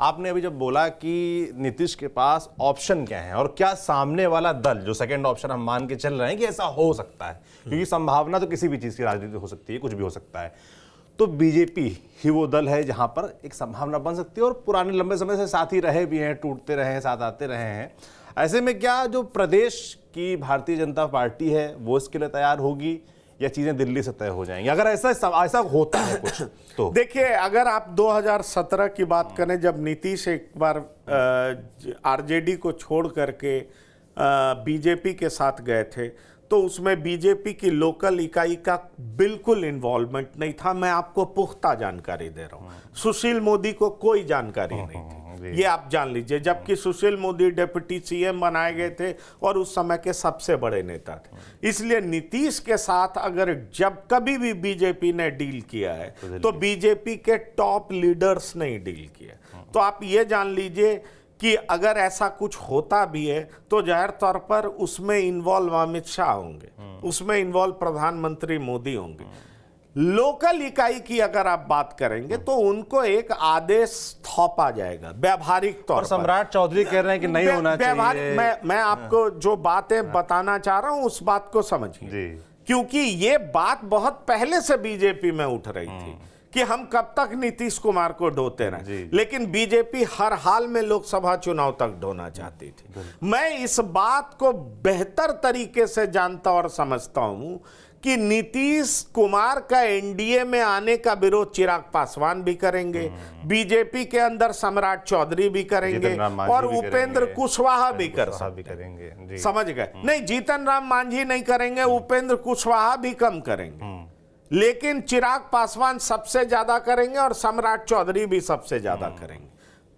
आपने अभी जब बोला कि नीतीश के पास ऑप्शन क्या है और क्या सामने वाला दल जो सेकंड ऑप्शन हम मान के चल रहे हैं कि ऐसा हो सकता है, क्योंकि संभावना तो किसी भी चीज की राजनीति हो सकती है, कुछ भी हो सकता है, तो बीजेपी ही वो दल है जहां पर एक संभावना बन सकती है और पुराने लंबे समय से साथ ही रहे भी हैं, टूटते रहे हैं, साथ आते रहे हैं। ऐसे में क्या जो प्रदेश की भारतीय जनता पार्टी है वो इसके लिए तैयार होगी या चीजें दिल्ली से तय हो जाएंगी, अगर ऐसा होता है कुछ तो? देखिए, अगर आप 2017 की बात करें, जब नीतीश एक बार आरजेडी को छोड़ करके बीजेपी के साथ गए थे, तो उसमें बीजेपी की लोकल इकाई का बिल्कुल इन्वॉल्वमेंट नहीं था। मैं आपको पुख्ता जानकारी दे रहा हूं, सुशील मोदी को कोई जानकारी नहीं थी, ये आप जान लीजिए। जबकि सुशील मोदी डिप्टी सीएम बनाए गए थे और उस समय के सबसे बड़े नेता थे। इसलिए नीतीश के साथ अगर जब कभी भी बीजेपी ने डील किया है तो बीजेपी के टॉप लीडर्स ने डील किया। तो आप ये जान लीजिए कि अगर ऐसा कुछ होता भी है तो जाहिर तौर पर उसमें इन्वॉल्व अमित शाह होंगे, उसमें इन्वॉल्व प्रधानमंत्री मोदी होंगे। लोकल इकाई की अगर आप बात करेंगे तो उनको एक आदेश थोपा जाएगा व्यावहारिक तौर पर। सम्राट चौधरी कह रहे हैं कि नहीं होना चाहिए। मैं आपको जो बातें बताना चाह रहा हूं उस बात को समझिए, क्योंकि ये बात बहुत पहले से बीजेपी में उठ रही थी कि हम कब तक नीतीश कुमार को ढोते रहे, लेकिन बीजेपी हर हाल में लोकसभा चुनाव तक ढोना चाहती थी। मैं इस बात को बेहतर तरीके से जानता और समझता हूं कि नीतीश कुमार का एनडीए में आने का विरोध चिराग पासवान भी करेंगे, बीजेपी के अंदर सम्राट चौधरी भी करेंगे और उपेंद्र कुशवाहा भी करेंगे। समझ गए? नहीं, जीतन राम मांझी नहीं करेंगे, उपेंद्र कुशवाहा भी कम करेंगे, लेकिन चिराग पासवान सबसे ज्यादा करेंगे और सम्राट चौधरी भी सबसे ज्यादा करेंगे।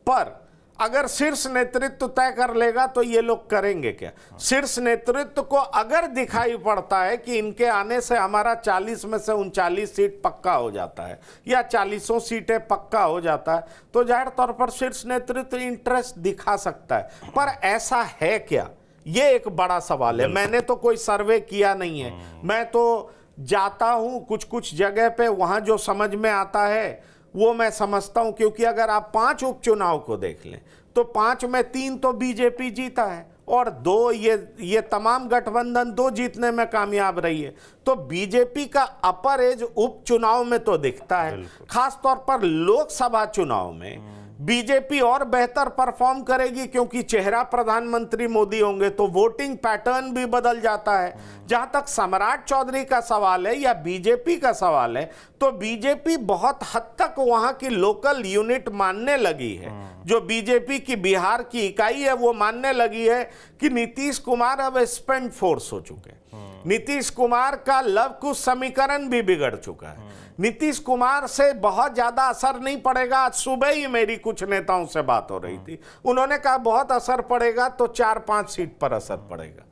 पर अगर शीर्ष नेतृत्व तय कर लेगा तो ये लोग करेंगे क्या? शीर्ष नेतृत्व को अगर दिखाई पड़ता है कि इनके आने से हमारा 40 में से 39 सीट पक्का हो जाता है या 40 सीटें पक्का हो जाता है, तो जाहिर तौर पर शीर्ष नेतृत्व इंटरेस्ट दिखा सकता है। पर ऐसा है क्या, ये एक बड़ा सवाल है। मैंने तो कोई सर्वे किया नहीं है, मैं तो जाता हूं कुछ कुछ जगह पे, वहां जो समझ में आता है वो मैं समझता हूं। क्योंकि अगर आप 5 उपचुनाव को देख लें तो 5 में 3 तो बीजेपी जीता है और 2 ये तमाम गठबंधन 2 जीतने में कामयाब रही है। तो बीजेपी का अपर एज उपचुनाव में तो दिखता है। खास तौर पर लोकसभा चुनाव में बीजेपी और बेहतर परफॉर्म करेगी, क्योंकि चेहरा प्रधानमंत्री मोदी होंगे तो वोटिंग पैटर्न भी बदल जाता है। जहां तक सम्राट चौधरी का सवाल है या बीजेपी का सवाल है, तो बीजेपी बहुत हद तक वहां की लोकल यूनिट मानने लगी है। जो बीजेपी की बिहार की इकाई है वो मानने लगी है कि नीतीश कुमार अब स्पेंड फोर्स हो चुके हैं। नीतीश कुमार का लव कुश समीकरण भी बिगड़ चुका है। नीतीश कुमार से बहुत ज्यादा असर नहीं पड़ेगा। आज सुबह ही मेरी कुछ नेताओं से बात हो रही थी, उन्होंने कहा बहुत असर पड़ेगा तो 4-5 सीट पर असर पड़ेगा।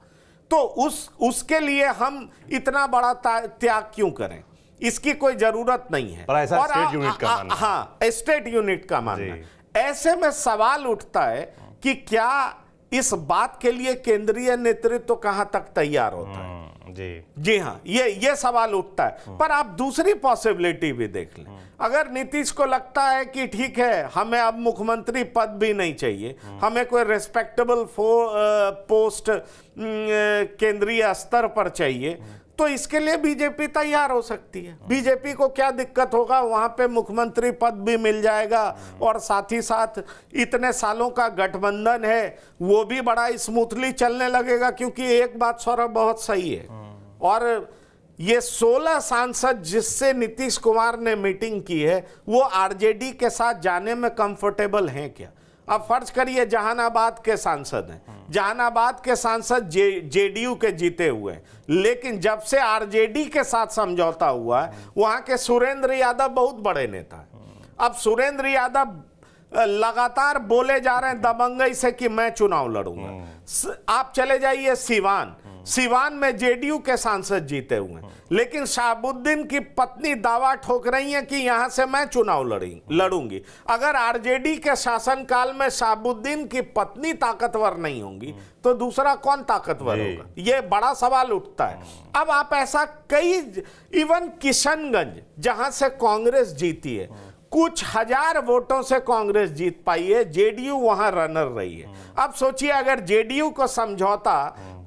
तो उसके लिए हम इतना बड़ा त्याग क्यों करें, इसकी कोई जरूरत नहीं है। और स्टेट यूनिट का मानना, हाँ, स्टेट यूनिट का मानना। ऐसे में सवाल उठता है कि क्या इस बात के लिए केंद्रीय नेतृत्व कहां तक तैयार होता है? जी हाँ, ये सवाल उठता है। पर आप दूसरी पॉसिबिलिटी भी देख लें। अगर नीतीश को लगता है कि ठीक है, हमें अब मुख्यमंत्री पद भी नहीं चाहिए, हमें कोई रेस्पेक्टेबल पोस्ट केंद्रीय स्तर पर चाहिए, तो इसके लिए बीजेपी तैयार हो सकती है। बीजेपी को क्या दिक्कत होगा, वहां पे मुख्यमंत्री पद भी मिल जाएगा और साथ ही साथ इतने सालों का गठबंधन है वो भी बड़ा स्मूथली चलने लगेगा। क्योंकि एक बात सौरभ बहुत सही है, और ये 16 सांसद जिससे नीतीश कुमार ने मीटिंग की है वो आरजेडी के साथ जाने में कंफर्टेबल हैं क्या? अब फर्ज करिए जहानाबाद के सांसद हैं, जहानाबाद के सांसद जेडीयू के जीते हुए हैं, लेकिन जब से आरजेडी के साथ समझौता हुआ है वहां के सुरेंद्र यादव बहुत बड़े नेता हैं। अब सुरेंद्र यादव लगातार बोले जा रहे हैं दबंगई से कि मैं चुनाव लड़ूंगा। आप चले जाइए सिवान में जेडीयू के सांसद जीते हुए हैं, लेकिन शाहबुद्दीन की पत्नी दावा ठोक रही है कि यहां से मैं चुनाव लड़ूंगी। अगर आरजेडी के शासनकाल में शाहबुद्दीन की पत्नी ताकतवर नहीं होंगी तो दूसरा कौन ताकतवर होगा? ये बड़ा सवाल उठता है। अब आप ऐसा कई, इवन किशनगंज जहां से कांग्रेस जीती है, कुछ हजार वोटों से कांग्रेस जीत पाई है, जेडीयू वहां रनर रही है। अब सोचिए अगर जेडीयू को समझौता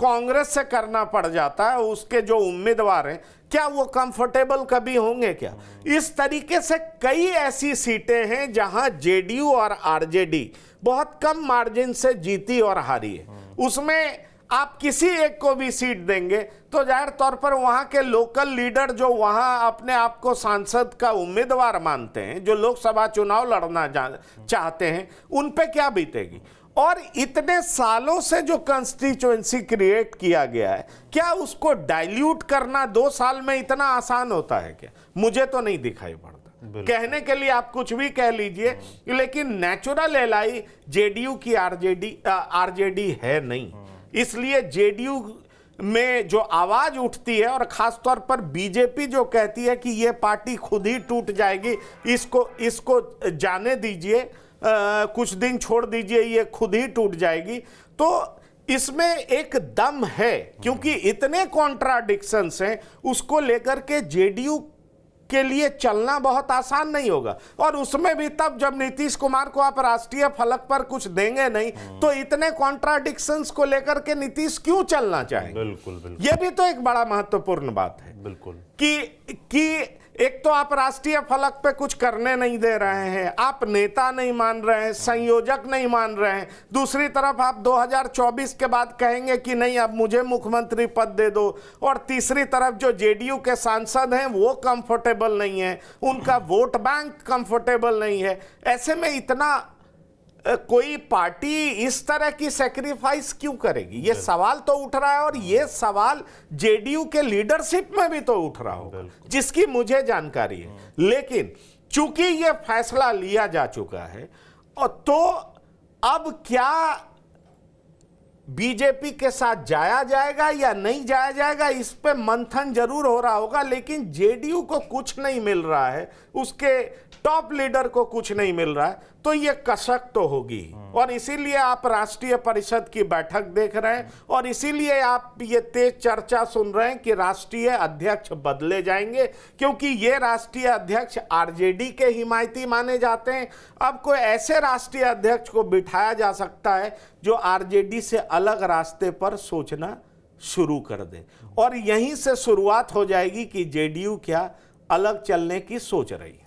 कांग्रेस से करना पड़ जाता है, उसके जो उम्मीदवार हैं क्या वो कंफर्टेबल कभी होंगे क्या? इस तरीके से कई ऐसी सीटें हैं जहां जेडीयू और आरजेडी बहुत कम मार्जिन से जीती और हारी है। उसमें आप किसी एक को भी सीट देंगे तो जाहिर तौर पर वहां के लोकल लीडर जो वहां अपने आप को सांसद का उम्मीदवार मानते हैं, जो लोकसभा चुनाव लड़ना चाहते हैं, उन पे क्या बीतेगी? और इतने सालों से जो कंस्टिट्यूएंसी क्रिएट किया गया है, क्या उसको डाइल्यूट करना 2 साल में इतना आसान होता है क्या? मुझे तो नहीं दिखाई पड़ता। कहने के लिए आप कुछ भी कह लीजिए, लेकिन नेचुरल एलाई जेडीयू की आरजेडी है नहीं। इसलिए जेडीयू में जो आवाज उठती है और खास तौर पर बीजेपी जो कहती है कि ये पार्टी खुद ही टूट जाएगी, इसको जाने दीजिए, कुछ दिन छोड़ दीजिए, ये खुद ही टूट जाएगी, तो इसमें एक दम है। क्योंकि इतने कॉन्ट्राडिक्शंस हैं, उसको लेकर के जेडीयू के लिए चलना बहुत आसान नहीं होगा। और उसमें भी तब जब नीतीश कुमार को आप राष्ट्रीय फलक पर कुछ देंगे नहीं, तो इतने कॉन्ट्राडिक्शंस को लेकर के नीतीश क्यों चलना चाहेंगे? बिल्कुल। यह भी तो एक बड़ा महत्वपूर्ण बात है। बिल्कुल कि एक तो आप राष्ट्रीय फलक पे कुछ करने नहीं दे रहे हैं, आप नेता नहीं मान रहे हैं, संयोजक नहीं मान रहे हैं, दूसरी तरफ आप 2024 के बाद कहेंगे कि नहीं अब मुझे मुख्यमंत्री पद दे दो, और तीसरी तरफ जो जेडीयू के सांसद हैं वो कंफर्टेबल नहीं है, उनका वोट बैंक कंफर्टेबल नहीं है। ऐसे में इतना कोई पार्टी इस तरह की सैक्रिफाइस क्यों करेगी? ये सवाल तो उठ रहा है, और ये सवाल जेडीयू के लीडरशिप में भी तो उठ रहा होगा, जिसकी मुझे जानकारी है। लेकिन चूंकि ये फैसला लिया जा चुका है, और तो अब क्या बीजेपी के साथ जाया जाएगा या नहीं जाया जाएगा, इस पे मंथन जरूर हो रहा होगा। लेकिन जेडीयू को कुछ नहीं मिल रहा है, उसके टॉप लीडर को कुछ नहीं मिल रहा है, तो ये कसक तो होगी। और इसीलिए आप राष्ट्रीय परिषद की बैठक देख रहे हैं, और इसीलिए आप ये तेज चर्चा सुन रहे हैं कि राष्ट्रीय अध्यक्ष बदले जाएंगे, क्योंकि ये राष्ट्रीय अध्यक्ष आरजेडी के हिमायती माने जाते हैं। अब कोई ऐसे राष्ट्रीय अध्यक्ष को बिठाया जा सकता है जो आरजेडी से अलग रास्ते पर सोचना शुरू कर दे, और यहीं से शुरुआत हो जाएगी कि जेडीयू क्या अलग चलने की सोच रही है।